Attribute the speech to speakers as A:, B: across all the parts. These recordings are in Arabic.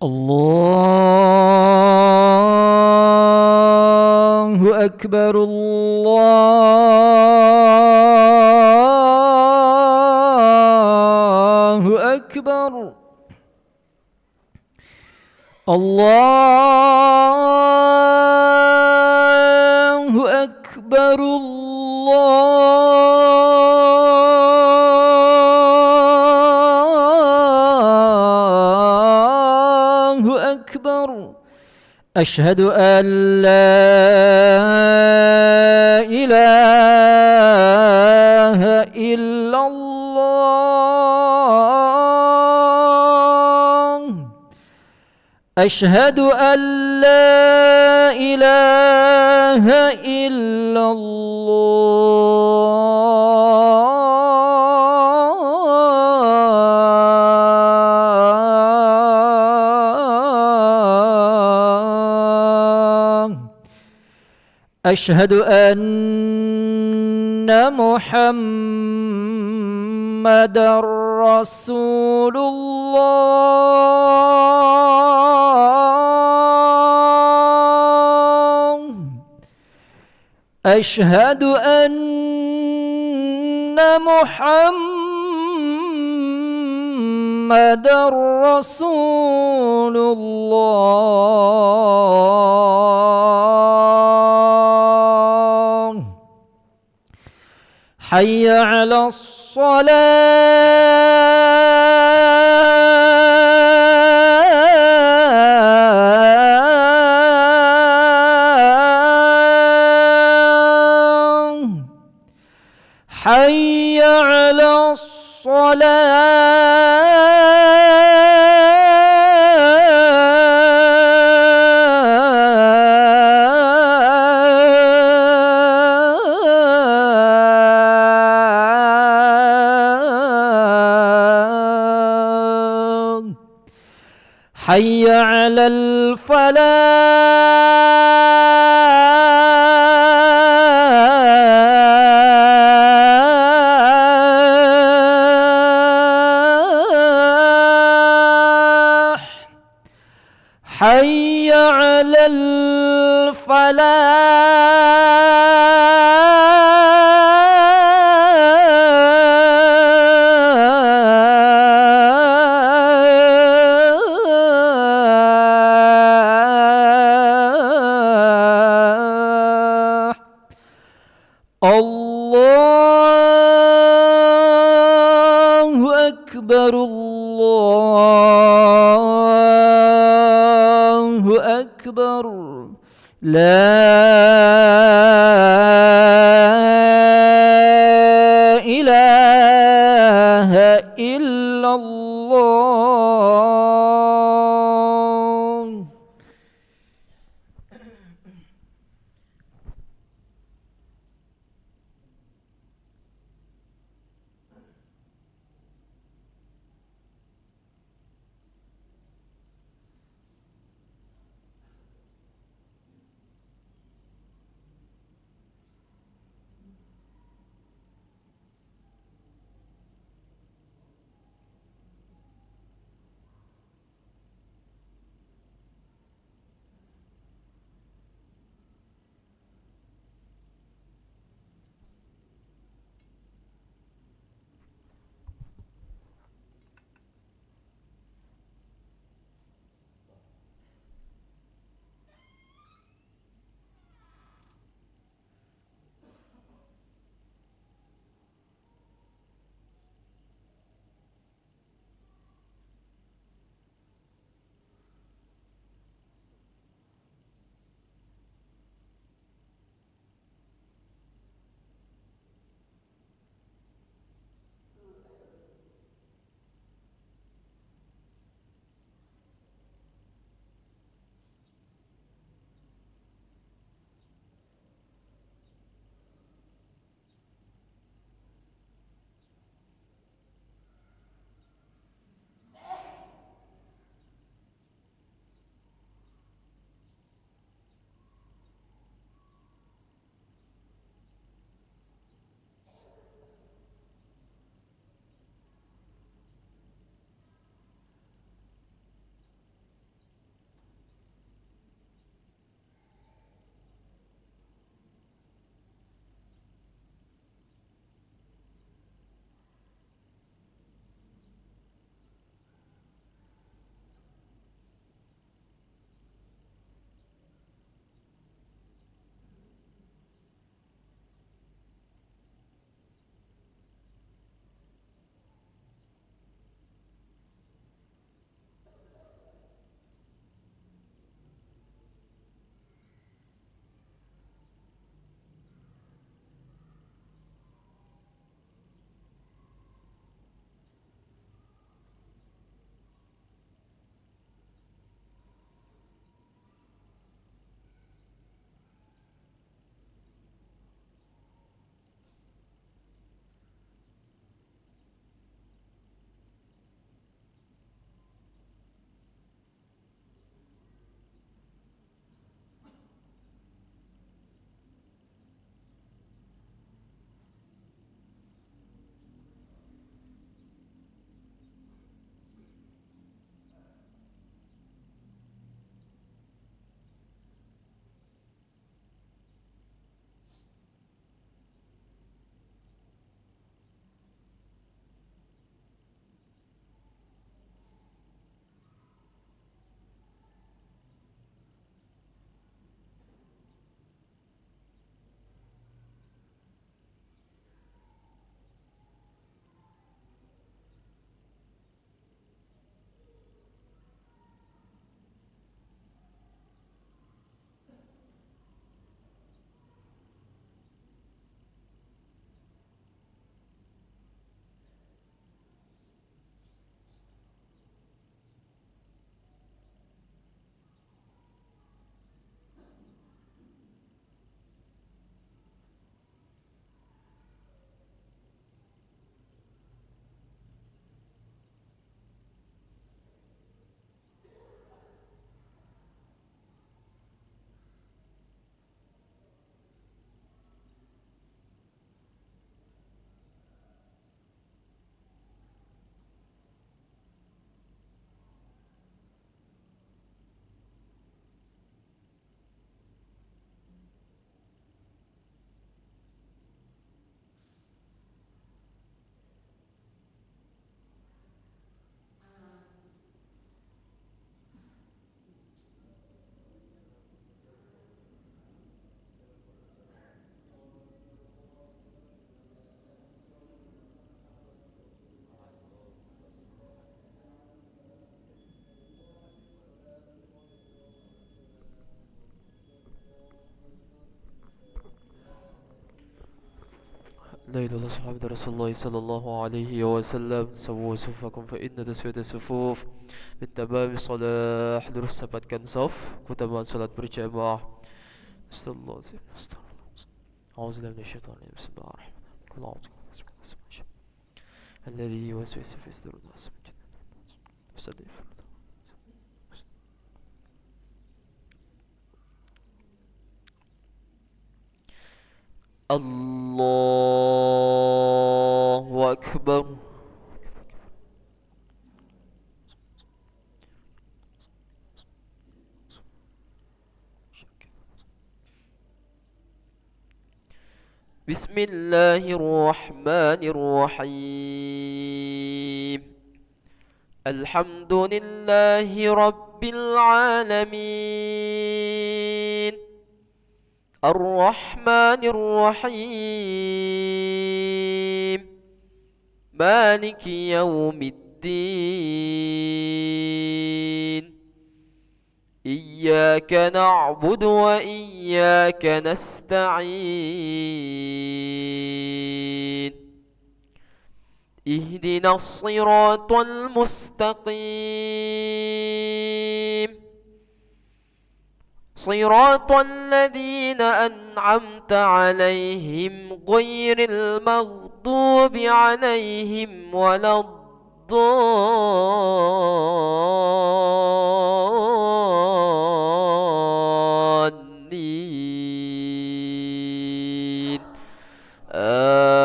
A: Allahu Akbar, Allahu Akbar, Allahu Akbar, Allahu Akbar. أشهد أن لا إله إلا الله. أشهد أن لا إله إلا الله. أشهد أن محمدًا رسول الله. أشهد أن محمدًا رسول الله. حي على الصلاة. حي على الصلاة. حي على الفلاح. حي على الفلاح. الله أكبر، الله أكبر. لا إله إلا الله.
B: إلى أصحاب رسول الله صلى الله عليه وسلم سووا صفكم فإن تسوية الصفوف من تمام الصلاح. Lurus dapatkan saf keutamaan salat berjamaah. Astagfirullahaladzim. A'udzubillahi minasyaitonir rajim. Bismillahirrahmanirrahim. الذي يوسوس في صدور الناس من جنة. الله أكبر. بسم الله الرحمن الرحيم. الحمد لله رب العالمين الرحمن الرحيم مالك يوم الدين إياك نعبد وإياك نستعين اهدنا الصراط المستقيم صراط الذين أنعمت عليهم غير المغضوب عليهم ولا الضالين آمين.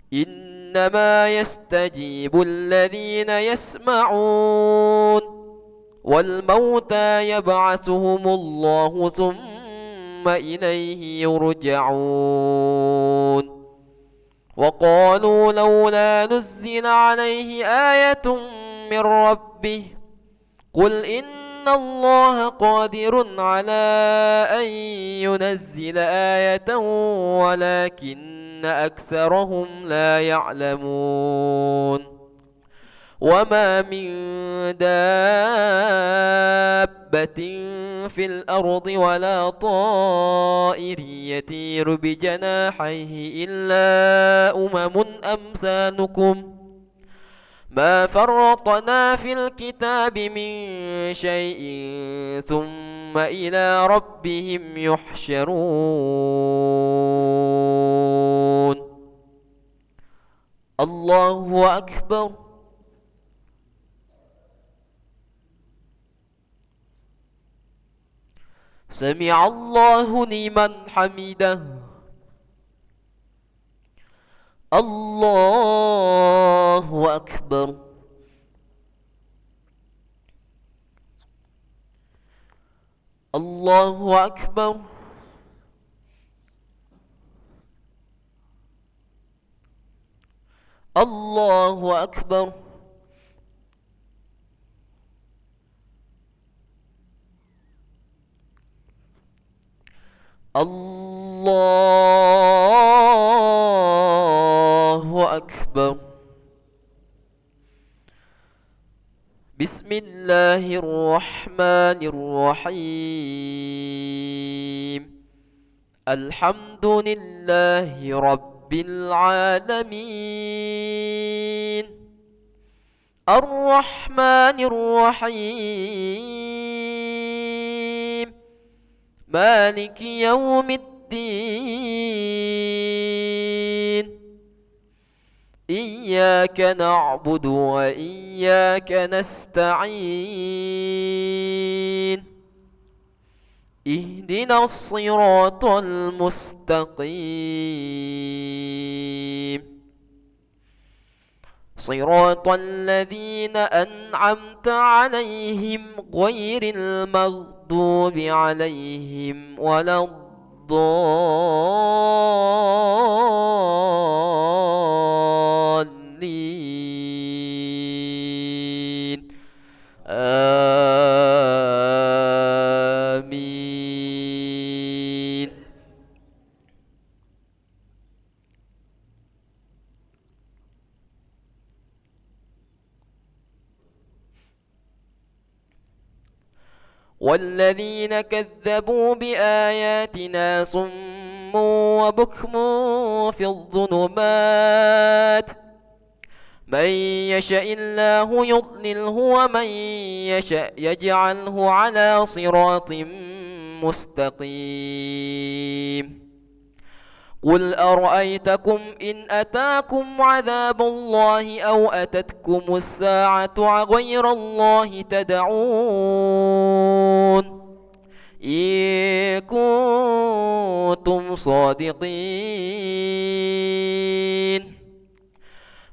B: إنما يستجيب الذين يسمعون والموتى يبعثهم الله ثم إليه يرجعون. وقالوا لولا نزل عليه آية من ربه قل إن الله قادر على أن ينزل آية ولكن أكثرهم لا يعلمون. وما من دابة في الأرض ولا طائر يطير بجناحيه إلا أمم أمثالكم ما فرطنا في الكتاب من شيء ثم إلى ربهم يحشرون. الله أكبر. سمع الله لمن حمده. الله أكبر. الله أكبر. الله أكبر. الله أكبر. بسم الله الرحمن الرحيم. الحمد لله رب العالمين الرحمن الرحيم مالك يوم الدين إياك نعبد وإياك نستعين اهدنا الصراط المستقيم صراط الذين أنعمت عليهم غير المغضوب عليهم ولا الضالين آمين.
C: والذين كذبوا بآياتنا صم وبكم في الظلمات من يشاء الله يضلله ومن يشاء يجعله على صراط مستقيم قل أرأيتكم إن أتاكم عذاب الله أو أتتكم الساعة غير الله تدعون إن كنتم صادقين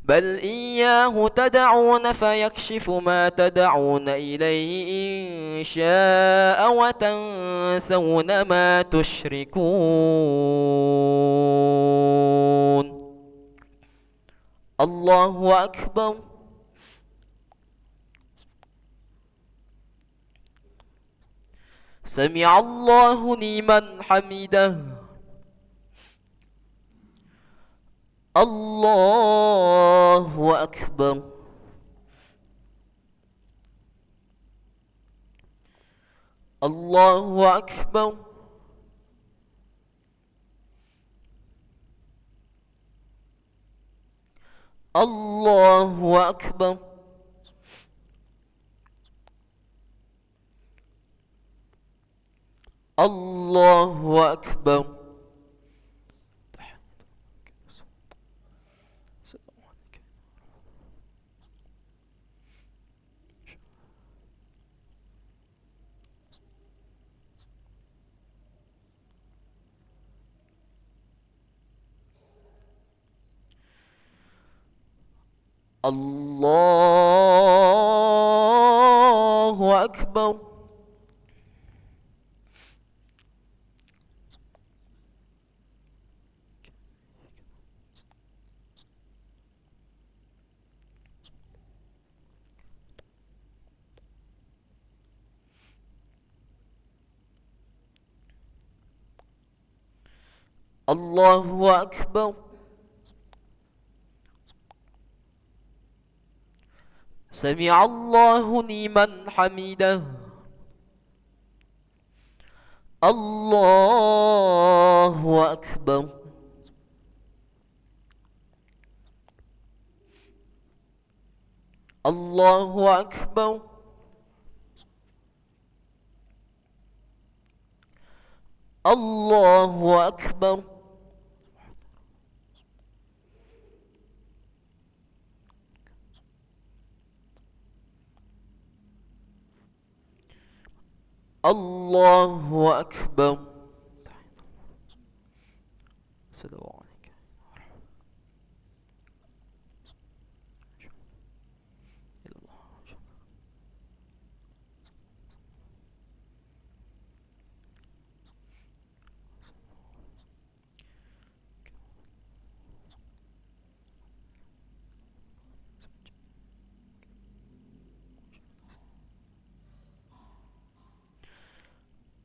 C: بل إياه تدعون فيكشف ما تدعون إليه إن شاء وتنسون ما تشركون الله أكبر سمع الله لمن حمده الله أكبر الله أكبر الله أكبر الله أكبر الله أكبر الله أكبر سمع الله لمن حمده الله أكبر الله أكبر الله أكبر الله أكبر السلام عليك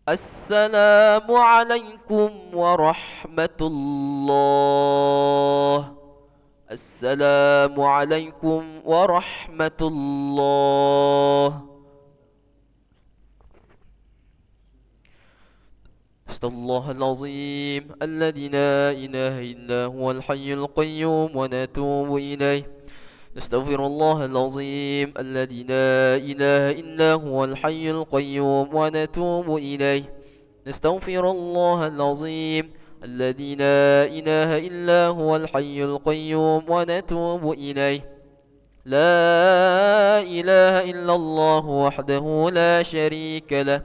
C: السلام عليكم ورحمة الله السلام عليكم ورحمة الله أستغفر الله العظيم الذي لا إله إلا هو الحي القيوم ونتوب إليه نستغفر الله العظيم الذي لا إله إلا هو الحي القيوم ونتوب إليه نستغفر الله العظيم الذي لا إله إلا هو الحي القيوم ونتوب إليه لا إله إلا الله وحده لا شريك له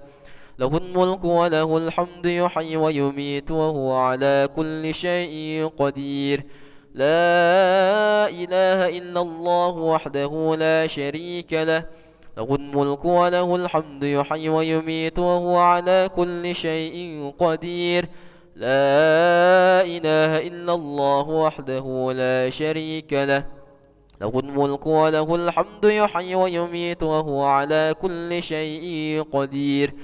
C: له الملك وله الحمد يحيي ويميت وهو على كل شيء قدير لا إله إلا الله وحده لا شريك له له الملك وله الحمد يحيي ويميت وهو على كل شيء قدير لا إله إلا الله وحده لا شريك له له الملك وله الحمد يحيي ويميت وهو على كل شيء قدير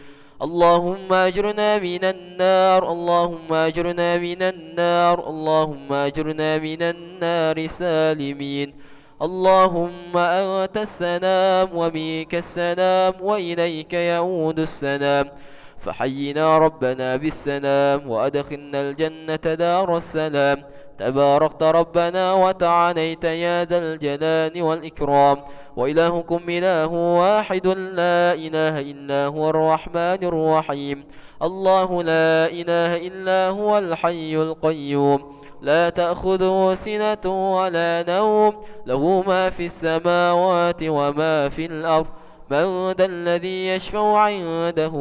C: اللهم أجرنا من النار اللهم أجرنا من النار اللهم أجرنا من النار سالمين اللهم أنت السلام ومنك السلام وإليك يعود السلام، فحينا ربنا بالسلام وأدخلنا الجنة دار السلام. تباركت ربنا وتعاليت يا ذا الجلال والإكرام، وإلهكم إله واحد لا إله إلا هو الرحمن الرحيم. الله لا إله إلا هو الحي القيوم، لا تأخذه سنة ولا نوم، له ما في السماوات وما في الأرض. من ذا الذي يشفع عنده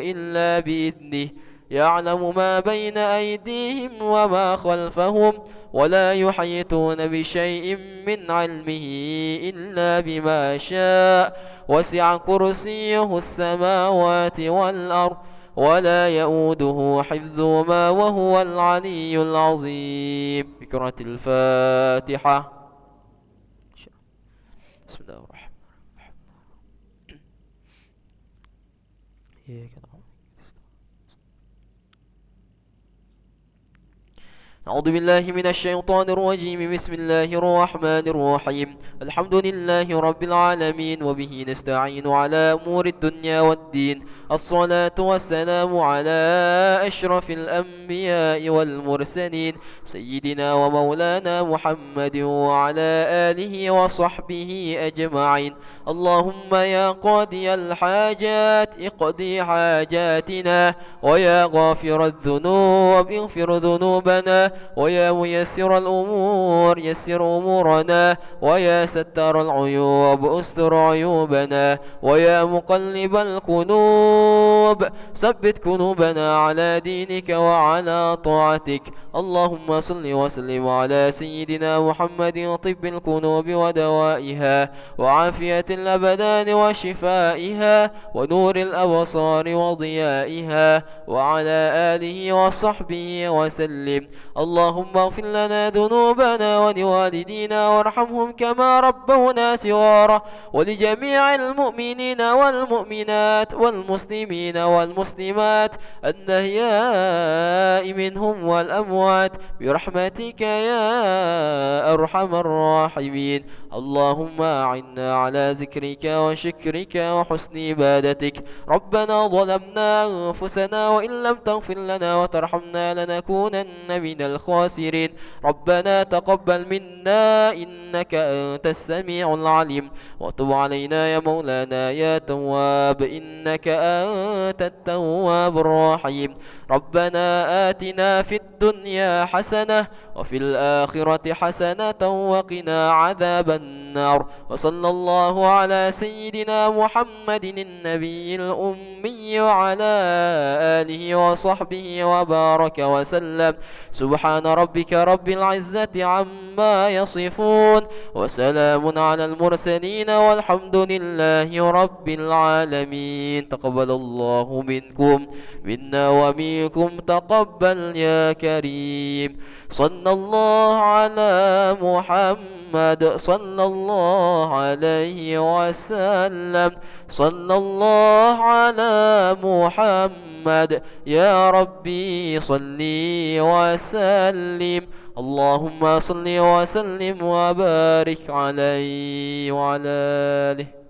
C: إلا بإذنه، يعلم ما بين أيديهم وما خلفهم، ولا يحيطون بشيء من علمه إلا بما شاء. وسع كرسيه السماوات والأرض، ولا يؤوده حفظهما وهو العلي العظيم. بقراءة الفاتحة. بسم الله الرحمن الرحيم. إياك نعبد. أعوذ بالله من الشيطان الرجيم. بسم الله الرحمن الرحيم. الحمد لله رب العالمين، وبه نستعين على أمور الدنيا والدين. الصلاة والسلام على أشرف الأنبياء والمرسلين، سيدنا ومولانا محمد وعلى آله وصحبه أجمعين. اللهم يا قاضي الحاجات اقضي حاجاتنا، ويا غافر الذنوب اغفر ذنوبنا، ويا ميسر الأمور يسر أمورنا، ويا ستار العيوب استر عيوبنا، ويا مقلب القلوب ثبت قلوبنا على دينك وعلى طاعتك. اللهم صل وسلم على سيدنا محمد طب القلوب ودوائها، وعافية الأبدان وشفائها، ونور الأبصار وضيائها، وعلى آله وصحبه وسلم. اللهم اغفر لنا ذنوبنا ولوالدينا وارحمهم كما ربونا صغارا، ولجميع المؤمنين والمؤمنات والمسلمين والمسلمات الأحياء منهم والأموات برحمتك يا أرحم الراحمين. اللهم أعنا على ذكرك وشكرك وحسن عبادتك. ربنا ظلمنا أنفسنا، وإن لم تغفر لنا وترحمنا لنكونن من الخاسرين. ربنا تقبل منا إنك أنت السميع العليم، وتب علينا يا مولانا يا تواب إنك أنت التواب الرحيم. ربنا آتنا في الدنيا حسنة وفي الآخرة حسنة وقنا عذاب النار. وصلى الله على سيدنا محمد النبي الأمي وعلى آله وصحبه وبارك وسلم. سبحان ربك رب العزة عما يصفون، وسلام على المرسلين، والحمد لله رب العالمين. تقبل الله منكم منا ومنكم تقبل يا كريم. صلى الله على محمد صلى الله عليه وسلم. صلى الله على محمد يا ربي صلي وسلم. اللهم صل وسلم وبارك عليه وعلى آله.